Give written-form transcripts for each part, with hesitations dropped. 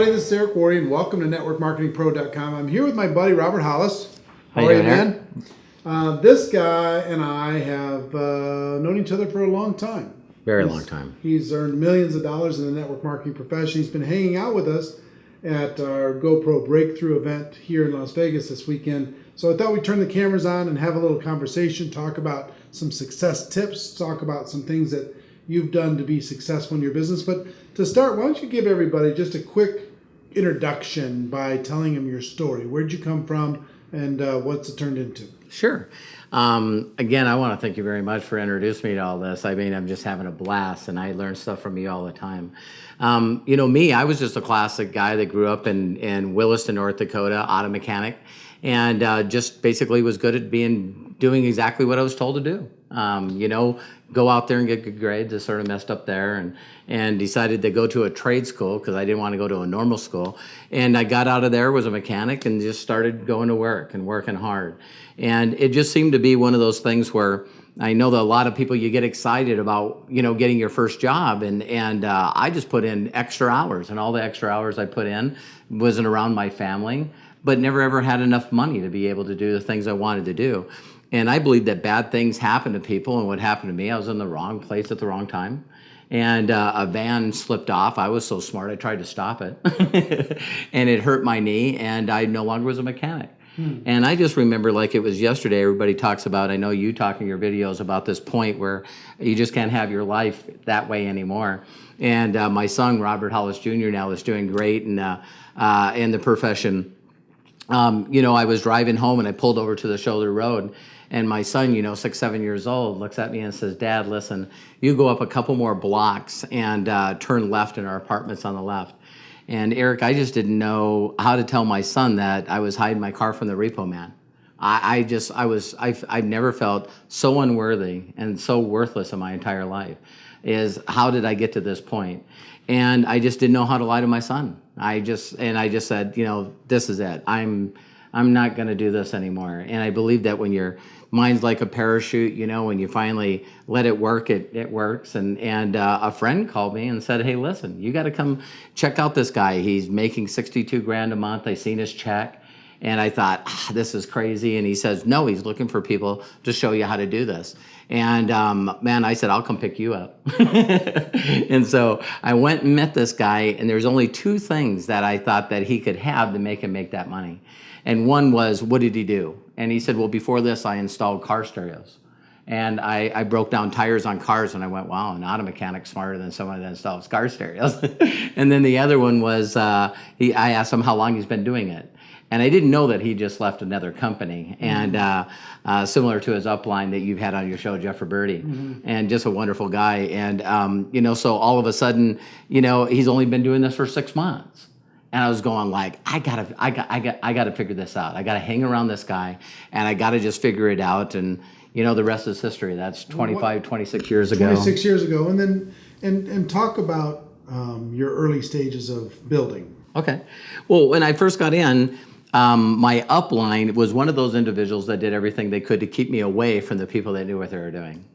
everybody. This is Worre, and welcome to NetworkMarketingPro.com. I'm here with my buddy Robert Hollis. How are you, man? This guy and I have known each other for a long time. Very long time. He's earned millions of dollars in the network marketing profession. He's been hanging out with us at our GoPro Breakthrough event here in Las Vegas this weekend. So I thought we'd turn the cameras on and have a little conversation, talk about some success tips, talk about some things that you've done to be successful in your business. But to start, why don't you give everybody just a quick introduction by telling them your story. Where'd you come from and what's it turned into? Sure. Again, I want to thank you very much for introducing me to all this. I mean, I'm just having a blast, and I learn stuff from you all the time. You know, me, I was just a classic guy that grew up in Williston, North Dakota, auto mechanic, and just basically was good at doing exactly what I was told to do. You know, go out there and get good grades. I sort of messed up there and decided to go to a trade school because I didn't want to go to a normal school. And I got out of there, was a mechanic, and just started going to work and working hard. And it just seemed to be one of those things where I know that a lot of people, you get excited about, you know, getting your first job. And I just put in extra hours, and all the extra hours I put in wasn't around my family, but never ever had enough money to be able to do the things I wanted to do. And I believe that bad things happen to people, and what happened to me, I was in the wrong place at the wrong time. And a van slipped off. I was so smart, I tried to stop it. And it hurt my knee, and I no longer was a mechanic. And I just remember like it was yesterday, everybody talks about, I know you talk in your videos about this point where you just can't have your life that way anymore. And my son, Robert Hollis Jr. now is doing great in the profession. You know, I was driving home and I pulled over to the shoulder road. And my son, you know, 6, 7 years old, looks at me and says, "Dad, listen, you go up a couple more blocks and turn left in our apartment's on the left." And Eric, I just didn't know how to tell my son that I was hiding my car from the repo man. I've never felt so unworthy and so worthless in my entire life. Is how did I get to this point? And I just didn't know how to lie to my son. I just said, you know, this is it. I'm not going to do this anymore. And I believe that when your mind's like a parachute, you know, when you finally let it work, it works. And a friend called me and said, "Hey, listen, you got to come check out this guy. He's making 62 grand a month. I seen his check." And I thought, this is crazy. And he says, "No, he's looking for people to show you how to do this." And man, I said, "I'll come pick you up." And so I went and met this guy, and there's only 2 things that I thought that he could have to make him make that money. And one was, what did he do? And he said, "Well, before this, I installed car stereos." And I broke down tires on cars, and I went, wow, an auto mechanic's smarter than someone that installs car stereos. And then the other one was, I asked him how long he's been doing it. And I didn't know that he just left another company, and similar to his upline that you've had on your show, Jeff Roberti, and just a wonderful guy. And you know, so all of a sudden, you know, he's only been doing this for 6 months, and I was going like, I gotta figure this out. I gotta hang around this guy, and I gotta just figure it out. And you know, the rest is history. That's 26 years ago. 26 years ago, and then and talk about your early stages of building. Okay, well, when I first got in. My upline was one of those individuals that did everything they could to keep me away from the people that knew what they were doing.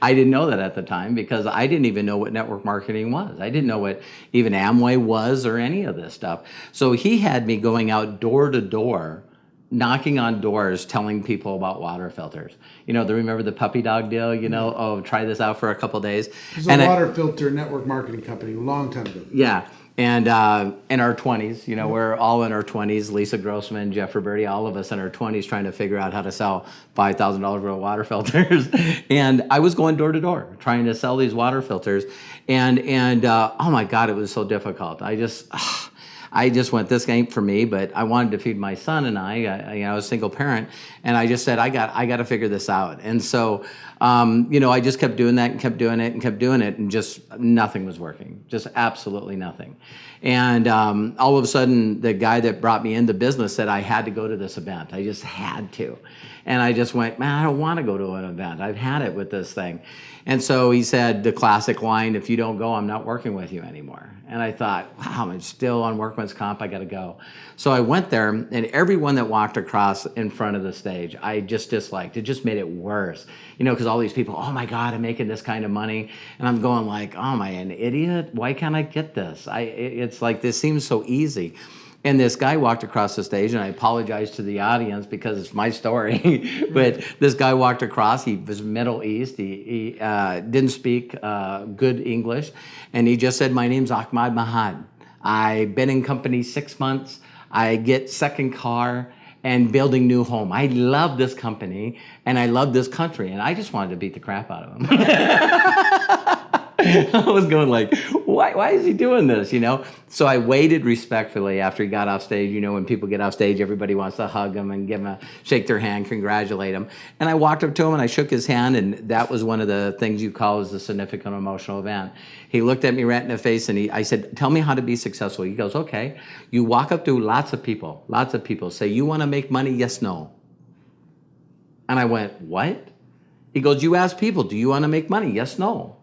I didn't know that at the time because I didn't even know what network marketing was. I didn't know what even Amway was or any of this stuff. So he had me going out door to door, knocking on doors, telling people about water filters. You know, remember the puppy dog deal? You know, oh, try this out for a couple days. It was a water filter network marketing company a long time ago. Yeah. And in our 20s, you know, we're all in our 20s, Lisa Grossman, Jeff Roberti, all of us in our 20s trying to figure out how to sell $5,000 worth of water filters. And I was going door to door trying to sell these water filters. And oh my God, it was so difficult. I just went, this ain't for me, but I wanted to feed my son, and I was a single parent, and I just said, I got to figure this out. And so, you know, I just kept doing that and kept doing it and kept doing it, and just nothing was working, just absolutely nothing. And all of a sudden, the guy that brought me into business said I had to go to this event. I just had to. And I just went, man, I don't want to go to an event. I've had it with this thing. And so he said the classic line, "If you don't go, I'm not working with you anymore." And I thought, wow, I'm still on working workman's comp. I got to go. So I went there, and everyone that walked across in front of the stage, I just disliked. It just made it worse, because all these people, oh my God, I'm making this kind of money, and I'm going like, oh, am I an idiot? Why can't I get this? It's like this seems so easy. And this guy walked across the stage, and I apologize to the audience because it's my story. But this guy walked across. He was Middle East. He didn't speak good English, and he just said, "My name's Ahmad Mahad. I've been in company 6 months. I get second car and building new home. I love this company and I love this country." And I just wanted to beat the crap out of him. I was going like, why is he doing this, So I waited respectfully after he got off stage. When people get off stage, everybody wants to hug him and shake their hand, congratulate him. And I walked up to him and I shook his hand, and that was one of the things you call as a significant emotional event. He looked at me right in the face, and I said, "Tell me how to be successful." He goes, "Okay, you walk up to lots of people, say, you want to make money? Yes, no." And I went, "What?" He goes, "You ask people, do you want to make money? Yes, no."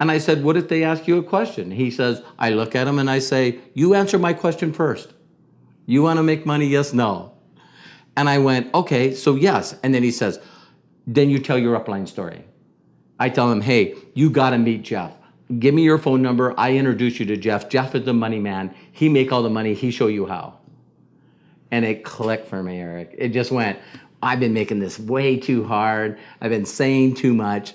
And I said, "What if they ask you a question?" He says, I look at him and I say, "You answer my question first. You want to make money? Yes, no." And I went, "Okay, so yes." And then he says, "Then you tell your upline story." I tell him, "Hey, you got to meet Jeff. Give me your phone number. I introduce you to Jeff. Jeff is the money man. He make all the money. He show you how." And it clicked for me, Eric. It just went, I've been making this way too hard. I've been saying too much.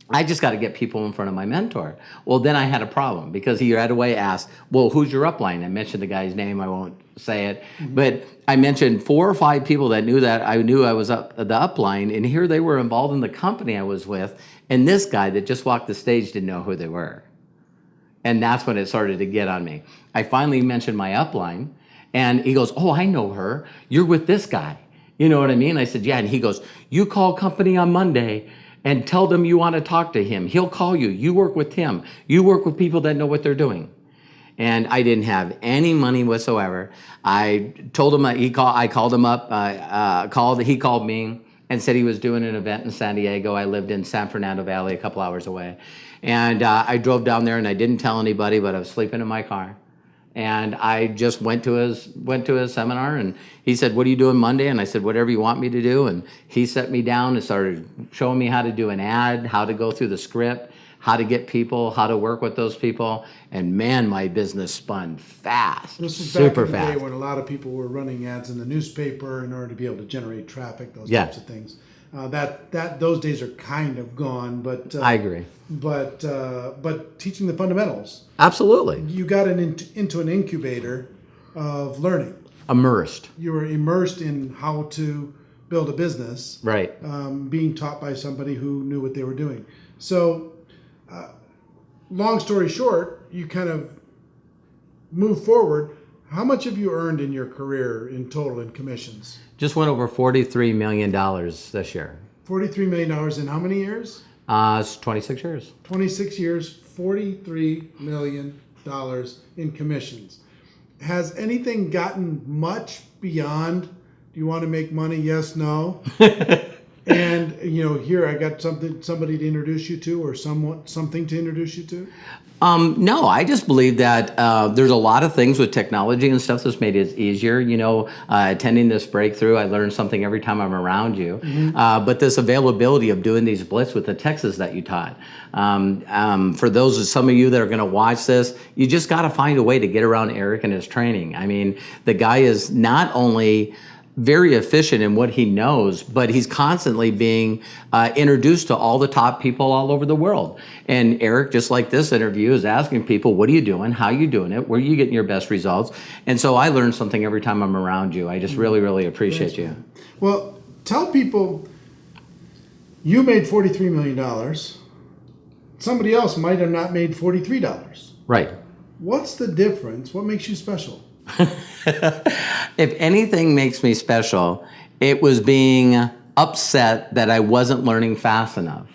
I just got to get people in front of my mentor. Well, then I had a problem because he right away asked, "Well, who's your upline?" I mentioned the guy's name. I won't say it. Mm-hmm. But I mentioned 4 or 5 people that knew that I knew I was the upline. And here they were involved in the company I was with. And this guy that just walked the stage didn't know who they were. And that's when it started to get on me. I finally mentioned my upline. And he goes, "Oh, I know her. You're with this guy." You know what I mean? I said, "Yeah." And he goes, "You call company on Monday and tell them you want to talk to him. He'll call you. You work with him. You work with people that know what they're doing." And I didn't have any money whatsoever. I told him I called him up. He called me and said he was doing an event in San Diego. I lived in San Fernando Valley, a couple hours away, and I drove down there and I didn't tell anybody, but I was sleeping in my car. And I just went to his seminar, and he said, "What are you doing Monday?" And I said, "Whatever you want me to do." And he set me down and started showing me how to do an ad, how to go through the script, how to get people, how to work with those people. And man, my business spun fast, this was super back in the fast. day when a lot of people were running ads in the newspaper in order to be able to generate traffic, those Yeah. types of things. Those days are kind of gone, but I agree. But teaching the fundamentals. Absolutely. You got into an incubator of learning. Immersed. You were immersed in how to build a business. Right. Being taught by somebody who knew what they were doing. So, long story short, you kind of move forward. How much have you earned in your career in total in commissions? Just went over $43 million this year. $43 million in how many years? It's 26 years. 26 years, $43 million in commissions. Has anything gotten much beyond, do you want to make money? Yes, no. And here I got somebody to introduce you to, or something to introduce you to. No, I just believe that there's a lot of things with technology and stuff that's made it easier. Attending this breakthrough, I learn something every time I'm around you. Mm-hmm. But this availability of doing these blitz with the Texas that you taught. For some of you that are going to watch this, you just got to find a way to get around Eric and his training. I mean, the guy is not only very efficient in what he knows, but he's constantly being introduced to all the top people all over the world. And Eric, just like this interview, is asking people, what are you doing? How are you doing it? Where are you getting your best results? And so I learn something every time I'm around you. I just really, really appreciate you. Well, tell people you made $43 million. Somebody else might have not made $43. Right. What's the difference? What makes you special? If anything makes me special, it was being upset that I wasn't learning fast enough.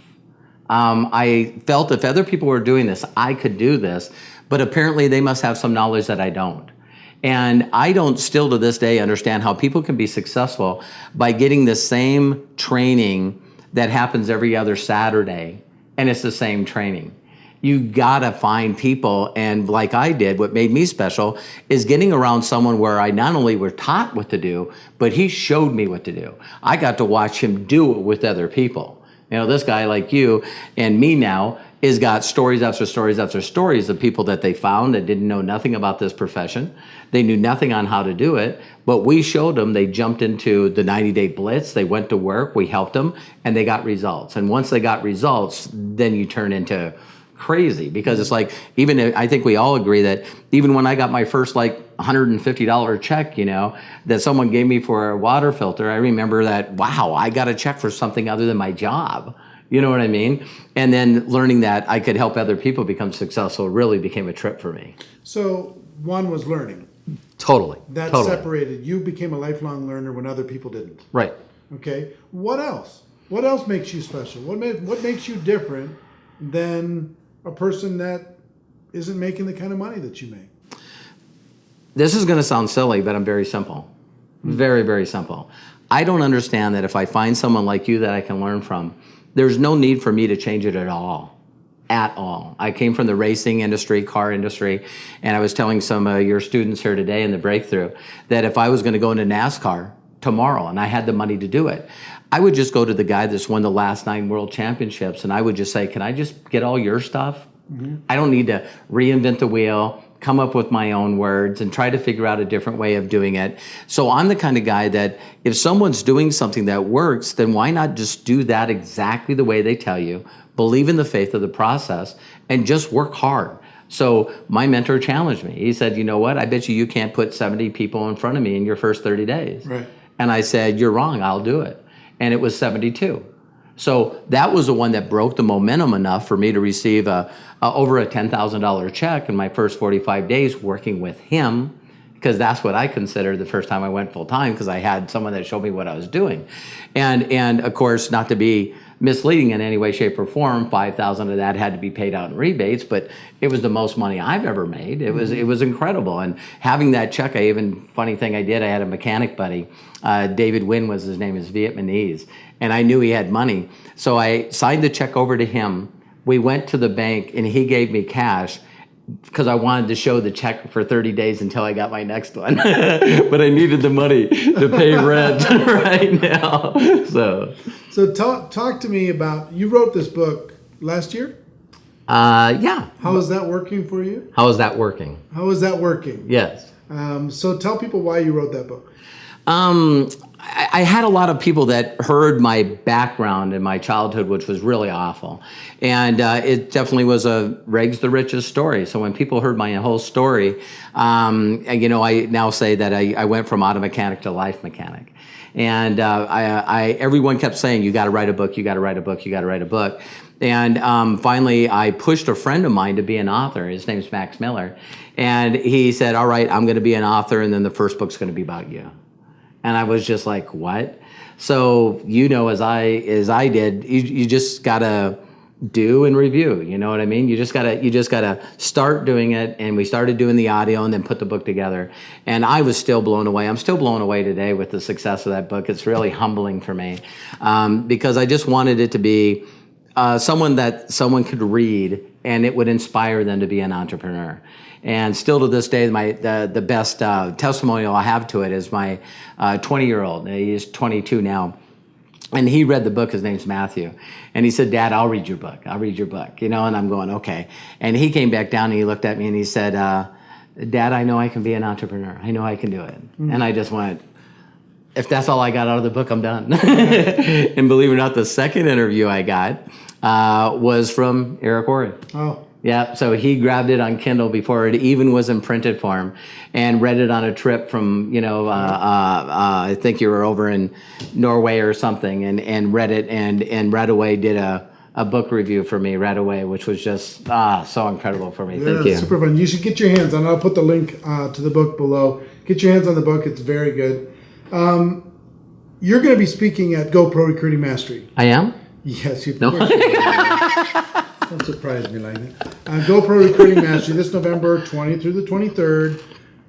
I felt if other people were doing this, I could do this, but apparently they must have some knowledge that I don't. And I don't still to this day understand how people can be successful by getting the same training that happens every other Saturday, and it's the same training. You gotta find people, and like I did, what made me special is getting around someone where I not only were taught what to do, but he showed me what to do. I got to watch him do it with other people. You know, this guy like you and me now is got stories after stories after stories of people that they found that didn't know nothing about this profession. They knew nothing on how to do it, but we showed them. They jumped into the 90-day blitz. They went to work. We helped them, and they got results. And once they got results, then you turn into crazy, because it's like, even I think we all agree that even when I got my first like $150 check, you know, that someone gave me for a water filter, I remember that, wow, I got a check for something other than my job. You know what I mean? And then learning that I could help other people become successful really became a trip for me. So one was learning. Totally. That totally. separated. You became a lifelong learner when other people didn't. Right. Okay. What else? What else makes you special? What makes you different than a person that isn't making the kind of money that you make? This is going to sound silly, but I'm very simple. Very, very simple. I don't understand that if I find someone like you that I can learn from, there's no need for me to change it at all. At all. I came from the racing industry, car industry, and I was telling some of your students here today in the breakthrough that if I was going to go into NASCAR tomorrow and I had the money to do it, I would just go to the guy that's won the last 9 world championships, and I would just say, can I just get all your stuff? I don't need to reinvent the wheel, come up with my own words, and try to figure out a different way of doing it. So I'm the kind of guy that if someone's doing something that works, then why not just do that exactly the way they tell you, believe in the faith of the process, and just work hard. So my mentor challenged me. He said, you know what? I bet you can't put 70 people in front of me in your first 30 days. Right. And I said, you're wrong, I'll do it. And it was 72. So that was the one that broke the momentum enough for me to receive over a $10,000 check in my first 45 days working with him, because that's what I considered the first time I went full time, because I had someone that showed me what I was doing. And of course, not to be misleading in any way, shape, or form, $5,000 of that had to be paid out in rebates, but it was the most money I've ever made. It was incredible. And having that check, funny thing I did, I had a mechanic buddy, David Wynn was his name, is Vietnamese, and I knew he had money. So I signed the check over to him. We went to the bank and he gave me cash because I wanted to show the check for 30 days until I got my next one. But I needed the money to pay rent right now. So talk to me about, you wrote this book last year? Yeah. How is that working for you? How is that working? How is that working? Yes. So tell people why you wrote that book. I had a lot of people that heard my background in my childhood, which was really awful. And it definitely was a rags the riches story. So when people heard my whole story, I now say that I went from auto mechanic to life mechanic. And everyone kept saying, you got to write a book, you got to write a book, you got to write a book. And finally, I pushed a friend of mine to be an author. His name's Max Miller. And he said, all right, I'm going to be an author, and then the first book's going to be about you. And I was just like, what? So, as I did, you just gotta do and review. You know what I mean? You just gotta start doing it. And we started doing the audio and then put the book together. And I was still blown away. I'm still blown away today with the success of that book. It's really humbling for me, because I just wanted it to be someone that someone could read and it would inspire them to be an entrepreneur. And still to this day, the best testimonial I have to it is my 20-year-old. He's 22 now. And he read the book. His name's Matthew. And he said, Dad, I'll read your book. I'll read your book. And I'm going, okay. And he came back down and he looked at me and he said, Dad, I know I can be an entrepreneur. I know I can do it. And I just went, if that's all I got out of the book, I'm done. And believe it or not, the second interview I got was from Eric Worre. Oh. Yeah, so he grabbed it on Kindle before it even was in printed form and read it on a trip from, I think you were over in Norway or something, and read it and right away did a book review for me right away, which was just so incredible for me. Thank you. Super fun. You should get your hands on it. I'll put the link to the book below. Get your hands on the book. It's very good. You're going to be speaking at GoPro Recruiting Mastery. I am? Yes. No. Don't surprise me like that. GoPro Recruiting Mastery this November 20 through the 23rd.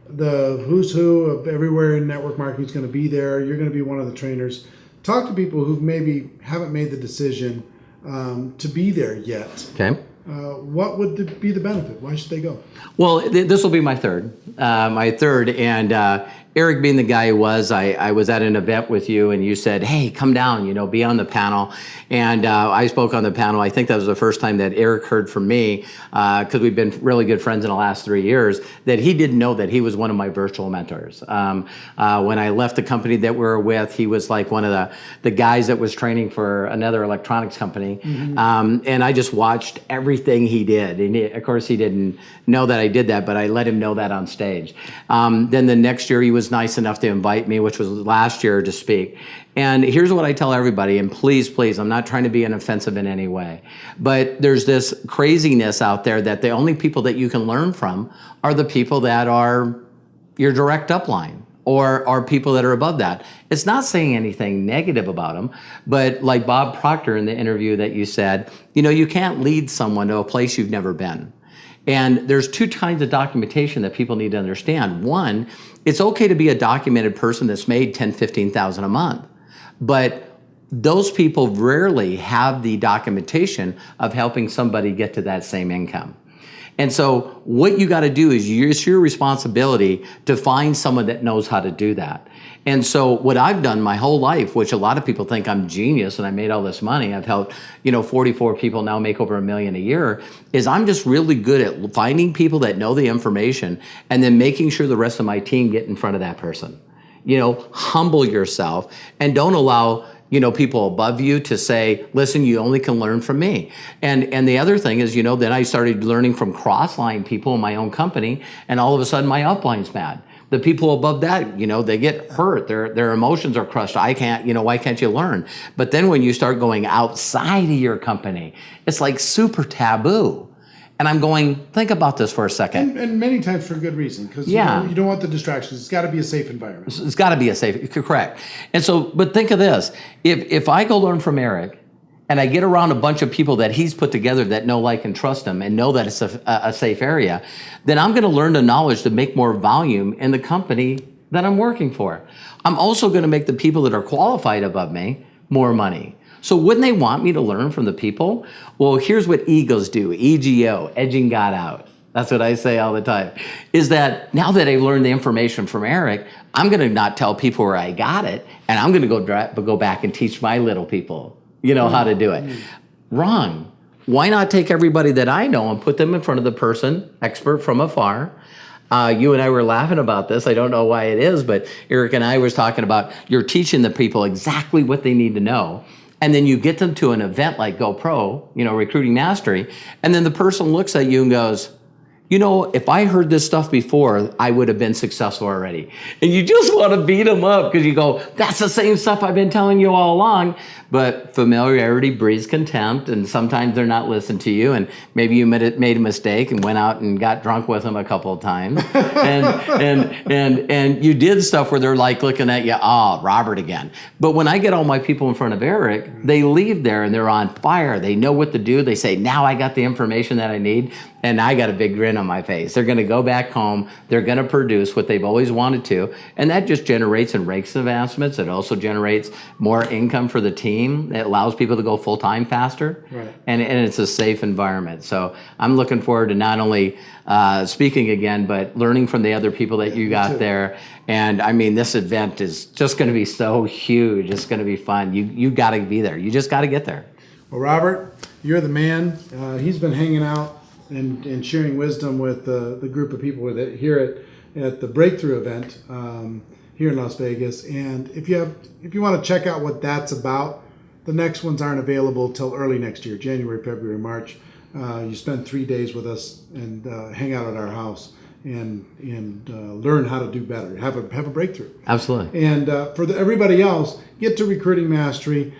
The who's who of everywhere in network marketing is going to be there. You're going to be one of the trainers. Talk to people who maybe haven't made the decision to be there yet. Okay. what would be the benefit? Why should they go? Well, this will be my third. And Eric being the guy he was, I was at an event with you and you said, hey, come down, be on the panel. And I spoke on the panel. I think that was the first time that Eric heard from me, because we've been really good friends in the last 3 years, that he didn't know that he was one of my virtual mentors. When I left the company that we were with, he was like one of the guys that was training for another electronics company. And I just watched everything he did. And of course, he didn't know that I did that, but I let him know that on stage. Then the next year, he was nice enough to invite me, which was last year, to speak. And here's what I tell everybody, and please, I'm not trying to be offensive in any way, but there's this craziness out there that the only people that you can learn from are the people that are your direct upline, or are people that are above that. It's not saying anything negative about them, but like Bob Proctor in the interview that you said, you can't lead someone to a place you've never been. And there's two kinds of documentation that people need to understand. One, it's okay to be a documented person that's made $10,000, $15,000 a month, but those people rarely have the documentation of helping somebody get to that same income. And so what you got to do is it's your responsibility to find someone that knows how to do that. And so what I've done my whole life, which a lot of people think I'm genius and I made all this money, I've helped 44 people now make over $1 million a year, is I'm just really good at finding people that know the information and then making sure the rest of my team get in front of that person. Humble yourself and don't allow people above you to say, listen, you only can learn from me. And the other thing is, then I started learning from cross-line people in my own company, and all of a sudden my upline's mad. The people above that, they get hurt. Their emotions are crushed. Why can't you learn? But then when you start going outside of your company, it's like super taboo. And I'm going, think about this for a second. And many times for good reason, because you don't want the distractions. It's got to be a safe environment. It's got to be a safe, correct. And so, but think of this. If I go learn from Eric, and I get around a bunch of people that he's put together that know, like, and trust him and know that it's a safe area, then I'm going to learn the knowledge to make more volume in the company that I'm working for. I'm also going to make the people that are qualified above me more money. So wouldn't they want me to learn from the people? Well, here's what egos do, EGO, edging God out. That's what I say all the time, is that now that I've learned the information from Eric, I'm going to not tell people where I got it, and I'm going to go back and teach my little people how to do it. Wrong. Why not take everybody that I know and put them in front of the person, expert from afar? You and I were laughing about this. I don't know why it is, but Eric and I was talking about you're teaching the people exactly what they need to know. And then you get them to an event like GoPro, Recruiting Mastery, and then the person looks at you and goes, if I heard this stuff before, I would have been successful already. And you just want to beat them up because you go, that's the same stuff I've been telling you all along. But familiarity breeds contempt, and sometimes they're not listening to you, and maybe you made a mistake and went out and got drunk with them a couple of times, and you did stuff where they're like looking at you, Robert again. But when I get all my people in front of Eric, they leave there and they're on fire. They know what to do. They say, now I got the information that I need, and I got a big grin on my face. They're going to go back home. They're going to produce what they've always wanted to, and that just generates and rakes advancements. It also generates more income for the team. It allows people to go full-time faster, right. and it's a safe environment. So I'm looking forward to not only speaking again, but learning from the other people that you got there. And I mean, this event is just going to be so huge. It's going to be fun. You got to be there. You just got to get there. Well, Robert, you're the man. He's been hanging out and sharing wisdom with the group of people here at the Breakthrough event here in Las Vegas. And if you want to check out what that's about, the next ones aren't available till early next year, January, February, March. You spend 3 days with us and hang out at our house and learn how to do better, have a breakthrough. Absolutely. And for everybody else, get to Recruiting Mastery,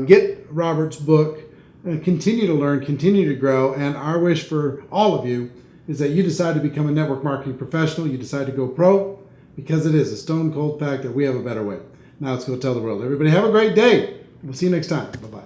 get Robert's book, continue to learn, continue to grow. And our wish for all of you is that you decide to become a network marketing professional. You decide to go pro, because it is a stone cold fact that we have a better way. Now let's go tell the world. Everybody have a great day. We'll see you next time. Bye-bye.